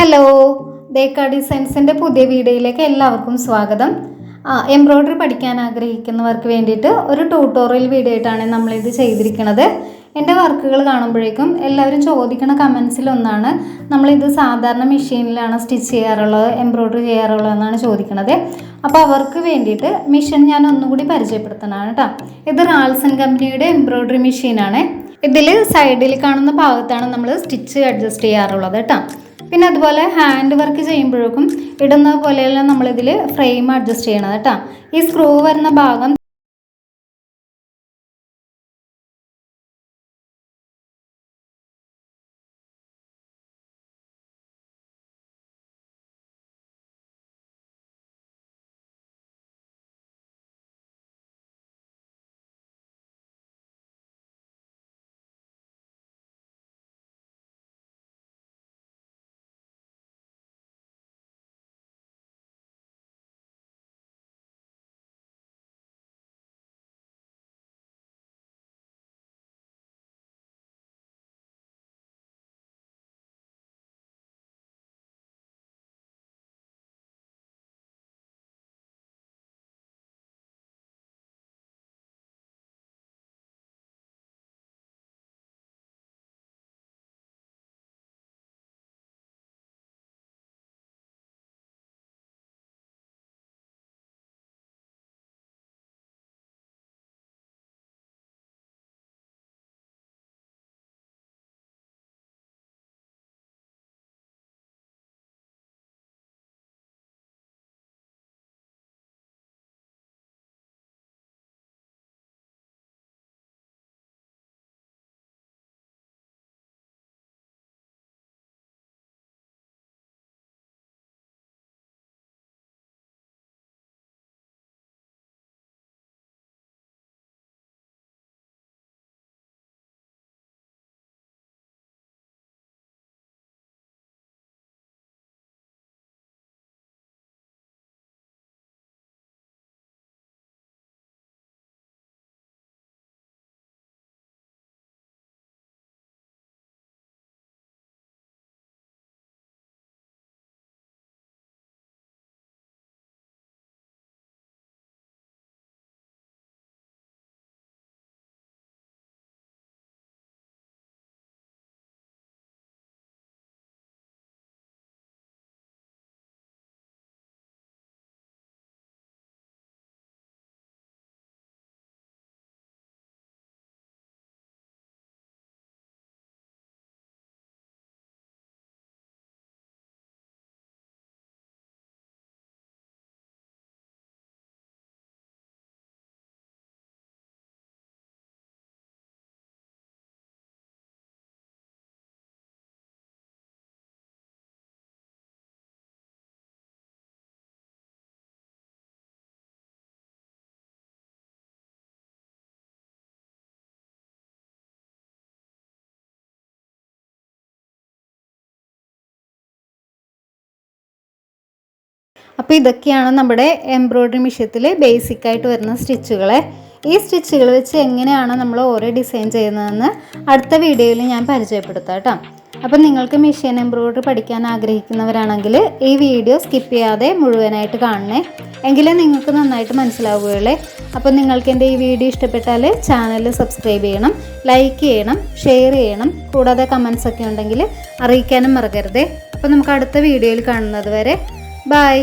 Hello, ദേക്ക ഡിസൈൻസിൻ്റെ പുതിയ വീഡിയോയിലേക്ക് എല്ലാവർക്കും സ്വാഗതം. എംബ്രോയ്ഡറി പഠിക്കാൻ ആഗ്രഹിക്കുന്നവർക്ക് വേണ്ടിയിട്ട് ഒരു ട്യൂട്ടോറിയൽ വീഡിയോ ആയിട്ടാണ് നമ്മളിത് ചെയ്തിരിക്കുന്നത്. എൻ്റെ വർക്കുകൾ കാണുമ്പോഴേക്കും എല്ലാവരും ചോദിക്കുന്ന കമൻസിലൊന്നാണ്, നമ്മളിത് സാധാരണ മെഷീനിലാണ് സ്റ്റിച്ച് ചെയ്യാറുള്ളത്, എംബ്രോയ്ഡറി ചെയ്യാറുള്ളത് എന്നാണ് ചോദിക്കുന്നത്. അപ്പോൾ അവർക്ക് വേണ്ടിയിട്ട് മെഷീൻ ഞാൻ ഒന്നുകൂടി പരിചയപ്പെടുത്തണതാണ് കേട്ടോ. ഇത് റാൽസൺ കമ്പനിയുടെ എംബ്രോയ്ഡറി മെഷീനാണ്. ഇതിൽ സൈഡിൽ കാണുന്ന ഭാഗത്താണ് നമ്മൾ സ്റ്റിച്ച് അഡ്ജസ്റ്റ് ചെയ്യാറുള്ളത് കേട്ടോ. പിന്നെ അതുപോലെ ഹാൻഡ് വർക്ക് ചെയ്യുമ്പോഴേക്കും ഇടുന്ന പോലെയല്ല നമ്മളിതിൽ ഫ്രെയിം അഡ്ജസ്റ്റ് ചെയ്യണത് കേട്ടോ. ഈ സ്ക്രൂ വരുന്ന ഭാഗം അപ്പോൾ ഇതൊക്കെയാണ് നമ്മുടെ എംബ്രോയ്ഡറി മെഷീനിൽ ബേസിക്കായിട്ട് വരുന്ന സ്റ്റിച്ചുകൾ. ഈ സ്റ്റിച്ചുകൾ വെച്ച് എങ്ങനെയാണ് നമ്മൾ ഓരോ ഡിസൈൻ ചെയ്യുന്നതെന്ന് അടുത്ത വീഡിയോയിൽ ഞാൻ പരിചയപ്പെടുത്താം കേട്ടോ. അപ്പം നിങ്ങൾക്ക് മെഷീൻ എംബ്രോയ്ഡറി പഠിക്കാൻ ആഗ്രഹിക്കുന്നവരാണെങ്കിൽ ഈ വീഡിയോ സ്കിപ്പ് ചെയ്യാതെ മുഴുവനായിട്ട് കാണണേ, എങ്കിലേ നിങ്ങൾക്ക് നന്നായിട്ട് മനസ്സിലാവുകയുള്ളേ. അപ്പം നിങ്ങൾക്ക് എൻ്റെ ഈ വീഡിയോ ഇഷ്ടപ്പെട്ടാൽ ചാനൽ സബ്സ്ക്രൈബ് ചെയ്യണം, ലൈക്ക് ചെയ്യണം, ഷെയർ ചെയ്യണം, കൂടാതെ കമൻസ് ഒക്കെ ഉണ്ടെങ്കിൽ അറിയിക്കാനും മറക്കരുതേ. അപ്പോൾ നമുക്ക് അടുത്ത വീഡിയോയിൽ കാണുന്നത് വരെ ബൈ.